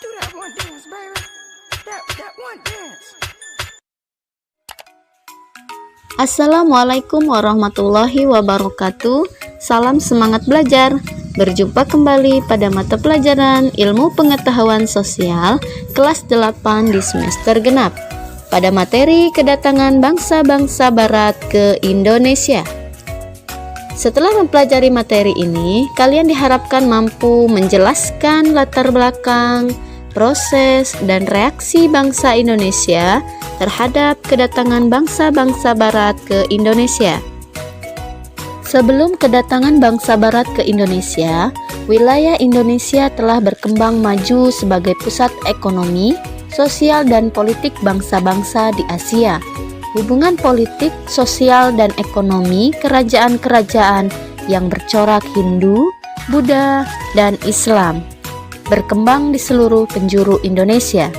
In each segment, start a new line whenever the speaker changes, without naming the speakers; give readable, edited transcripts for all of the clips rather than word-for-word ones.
Do that one dance, baby. That one dance.
Assalamualaikum warahmatullahi wabarakatuh. Salam semangat belajar. Berjumpa kembali pada mata pelajaran Ilmu Pengetahuan Sosial kelas 8 di semester genap pada materi kedatangan bangsa-bangsa barat ke Indonesia. Setelah mempelajari materi ini, kalian diharapkan mampu menjelaskan latar belakang, proses, dan reaksi bangsa Indonesia terhadap kedatangan bangsa-bangsa barat ke Indonesia. Sebelum kedatangan bangsa barat ke Indonesia, wilayah Indonesia telah berkembang maju sebagai pusat ekonomi, sosial, dan politik bangsa-bangsa di Asia. Hubungan politik, sosial, dan ekonomi kerajaan-kerajaan yang bercorak Hindu, Buddha, dan Islam berkembang di seluruh penjuru Indonesia.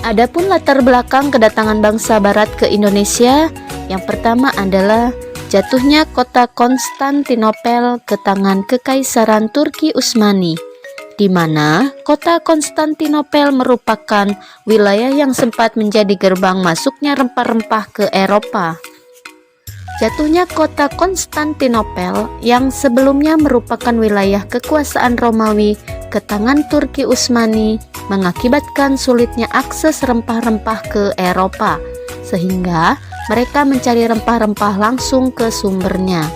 Adapun latar belakang kedatangan bangsa barat ke Indonesia, yang pertama adalah jatuhnya kota Konstantinopel ke tangan Kekaisaran Turki Utsmani, di mana kota Konstantinopel merupakan wilayah yang sempat menjadi gerbang masuknya rempah-rempah ke Eropa. Jatuhnya kota Konstantinopel yang sebelumnya merupakan wilayah kekuasaan Romawi ke tangan Turki Utsmani mengakibatkan sulitnya akses rempah-rempah ke Eropa, sehingga mereka mencari rempah-rempah langsung ke sumbernya.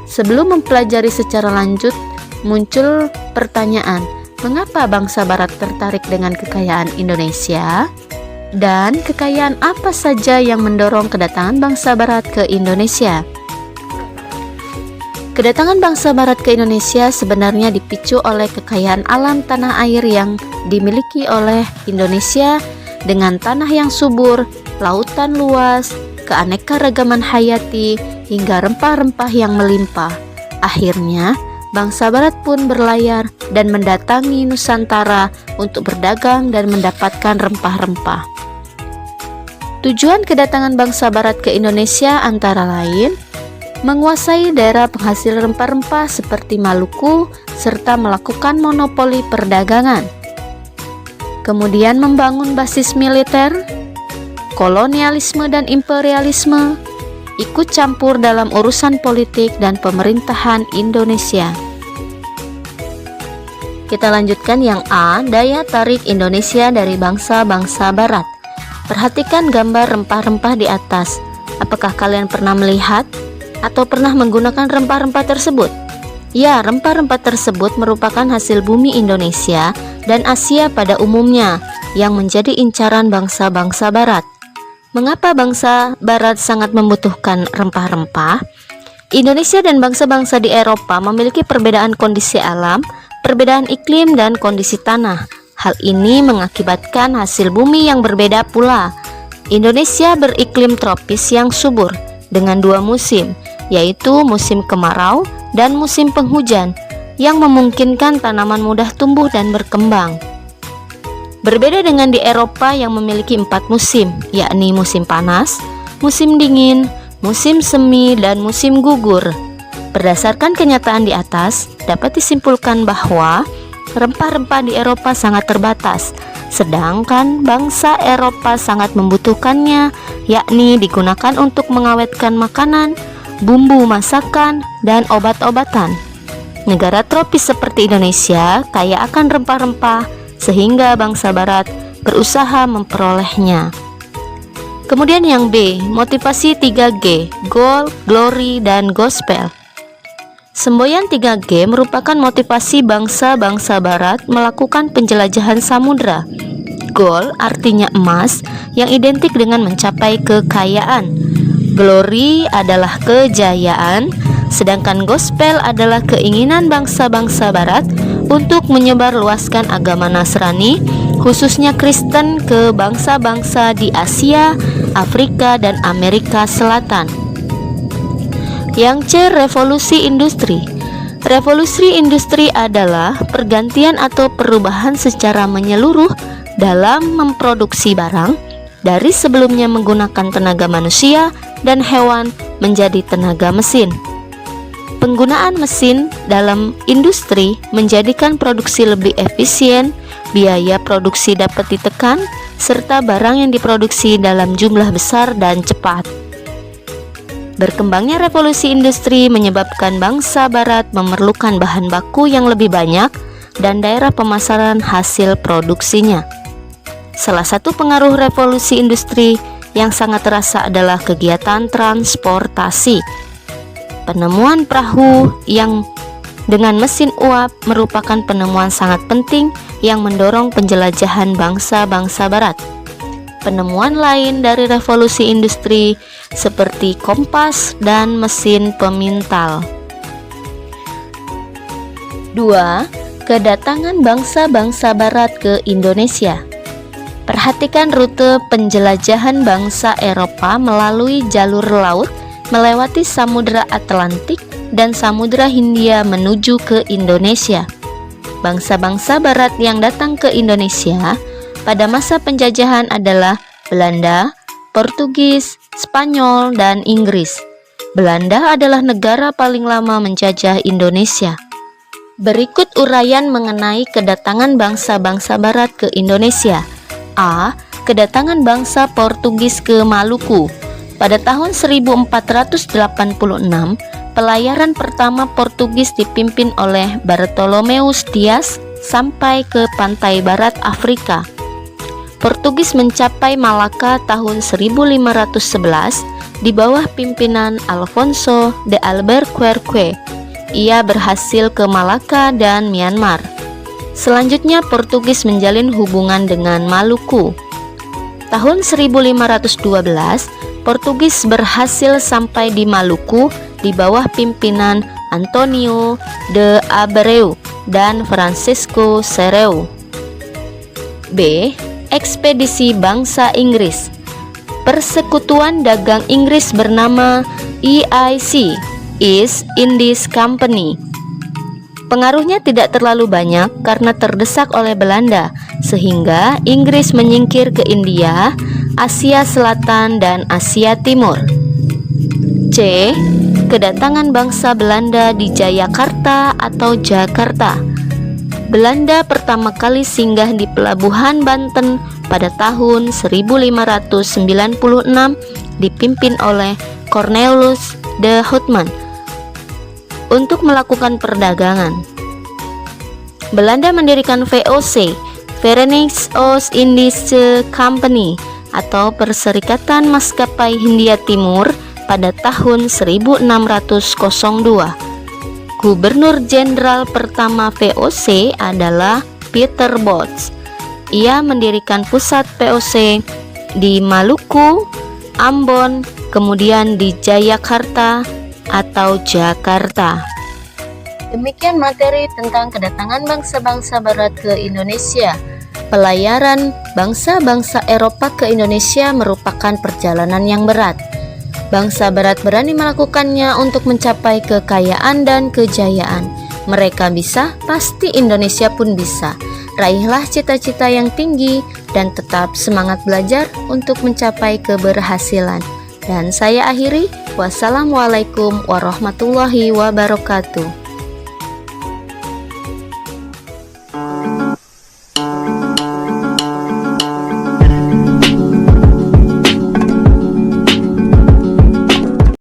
Sebelum mempelajari secara lanjut, muncul pertanyaan, mengapa bangsa barat tertarik dengan kekayaan Indonesia? Dan kekayaan apa saja yang mendorong kedatangan bangsa barat ke Indonesia? Kedatangan bangsa barat ke Indonesia sebenarnya dipicu oleh kekayaan alam tanah air yang dimiliki oleh Indonesia dengan tanah yang subur, lautan luas, keanekaragaman hayati, hingga rempah-rempah yang melimpah. Akhirnya, bangsa barat pun berlayar dan mendatangi Nusantara untuk berdagang dan mendapatkan rempah-rempah. Tujuan kedatangan bangsa barat ke Indonesia antara lain menguasai daerah penghasil rempah-rempah seperti Maluku serta melakukan monopoli perdagangan. Kemudian membangun basis militer, kolonialisme dan imperialisme, ikut campur dalam urusan politik dan pemerintahan Indonesia. Kita lanjutkan yang A, daya tarik Indonesia dari bangsa-bangsa barat. Perhatikan gambar rempah-rempah di atas. Apakah kalian pernah melihat atau pernah menggunakan rempah-rempah tersebut? Ya, rempah-rempah tersebut merupakan hasil bumi Indonesia dan Asia pada umumnya yang menjadi incaran bangsa-bangsa barat. Mengapa bangsa barat sangat membutuhkan rempah-rempah? Indonesia dan bangsa-bangsa di Eropa memiliki perbedaan kondisi alam, perbedaan iklim, dan kondisi tanah. Hal ini mengakibatkan hasil bumi yang berbeda pula. Indonesia beriklim tropis yang subur dengan dua musim, yaitu musim kemarau dan musim penghujan, yang memungkinkan tanaman mudah tumbuh dan berkembang. Berbeda dengan di Eropa yang memiliki 4 musim, yakni musim panas, musim dingin, musim semi, dan musim gugur. Berdasarkan kenyataan di atas, dapat disimpulkan bahwa rempah-rempah di Eropa sangat terbatas, sedangkan bangsa Eropa sangat membutuhkannya, yakni digunakan untuk mengawetkan makanan, bumbu masakan, dan obat-obatan. Negara tropis seperti Indonesia kaya akan rempah-rempah, sehingga bangsa barat berusaha memperolehnya. Kemudian yang B, motivasi 3G, Gold, Glory, dan Gospel. Semboyan 3G merupakan motivasi bangsa-bangsa barat melakukan penjelajahan samudra. Gold artinya emas yang identik dengan mencapai kekayaan. Glory adalah kejayaan, sedangkan gospel adalah keinginan bangsa-bangsa barat untuk menyebarluaskan agama Nasrani, khususnya Kristen, ke bangsa-bangsa di Asia, Afrika, dan Amerika Selatan. Yang C, revolusi industri. Revolusi industri adalah pergantian atau perubahan secara menyeluruh dalam memproduksi barang dari sebelumnya menggunakan tenaga manusia dan hewan menjadi tenaga mesin. Penggunaan mesin dalam industri menjadikan produksi lebih efisien, biaya produksi dapat ditekan, serta barang yang diproduksi dalam jumlah besar dan cepat. Berkembangnya revolusi industri menyebabkan bangsa barat memerlukan bahan baku yang lebih banyak dan daerah pemasaran hasil produksinya. Salah satu pengaruh revolusi industri yang sangat terasa adalah kegiatan transportasi. Penemuan perahu yang dengan mesin uap merupakan penemuan sangat penting yang mendorong penjelajahan bangsa-bangsa barat. Penemuan lain dari revolusi industri seperti kompas dan mesin pemintal. 2. Kedatangan bangsa-bangsa barat ke Indonesia. Perhatikan rute penjelajahan bangsa Eropa melalui jalur laut, melewati Samudra Atlantik dan Samudra Hindia menuju ke Indonesia. Bangsa-bangsa barat yang datang ke Indonesia pada masa penjajahan adalah Belanda, Portugis, Spanyol, dan Inggris. Belanda adalah negara paling lama menjajah Indonesia. Berikut uraian mengenai kedatangan bangsa-bangsa barat ke Indonesia. A. Kedatangan bangsa Portugis ke Maluku. Pada tahun 1486, pelayaran pertama Portugis dipimpin oleh Bartolomeus Dias sampai ke pantai barat Afrika. Portugis mencapai Malaka tahun 1511 di bawah pimpinan Alfonso de Albuquerque. Ia berhasil ke Malaka dan Myanmar. Selanjutnya Portugis menjalin hubungan dengan Maluku. Tahun 1512, Portugis berhasil sampai di Maluku di bawah pimpinan Antonio de Abreu dan Francisco Serrao. B. Ekspedisi bangsa Inggris. Persekutuan dagang Inggris bernama EIC, East Indies Company. Pengaruhnya tidak terlalu banyak karena terdesak oleh Belanda, sehingga Inggris menyingkir ke India, Asia Selatan, dan Asia Timur. C. Kedatangan bangsa Belanda di Jayakarta atau Jakarta. Belanda pertama kali singgah di pelabuhan Banten pada tahun 1596 dipimpin oleh Cornelis de Houtman untuk melakukan perdagangan. Belanda mendirikan VOC, Verenigde Oost-Indische Company, atau Perserikatan Maskapai Hindia Timur pada tahun 1602. Gubernur Jenderal pertama VOC adalah Peter Bots. Ia mendirikan pusat VOC di Maluku, Ambon, kemudian di Jayakarta atau Jakarta. Demikian materi tentang kedatangan bangsa-bangsa barat ke Indonesia. Pelayaran bangsa-bangsa Eropa ke Indonesia merupakan perjalanan yang berat. Bangsa barat berani melakukannya untuk mencapai kekayaan dan kejayaan. Mereka bisa, pasti Indonesia pun bisa. Raihlah cita-cita yang tinggi dan tetap semangat belajar untuk mencapai keberhasilan. Dan saya akhiri, wassalamualaikum warahmatullahi wabarakatuh.